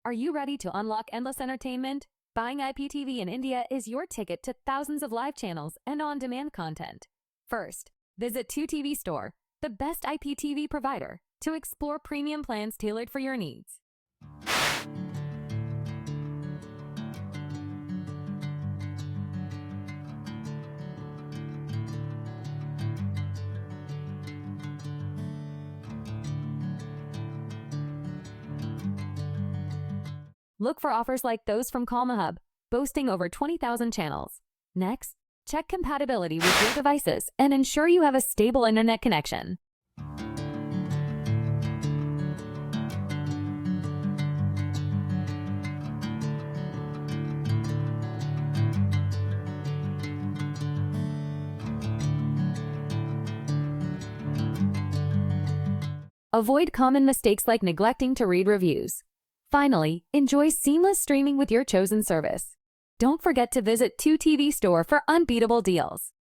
Are you ready to unlock endless entertainment? Buying IPTV in India is your ticket to thousands of live channels and on-demand content. First, visit 2TV Store, the best IPTV provider, to explore premium plans tailored for your needs. Look for offers like those from CalmaHub, boasting over 20,000 channels. Next, check compatibility with your devices and ensure you have a stable internet connection. Avoid common mistakes like neglecting to read reviews. Finally, enjoy seamless streaming with your chosen service. Don't forget to visit 2TV Store for unbeatable deals.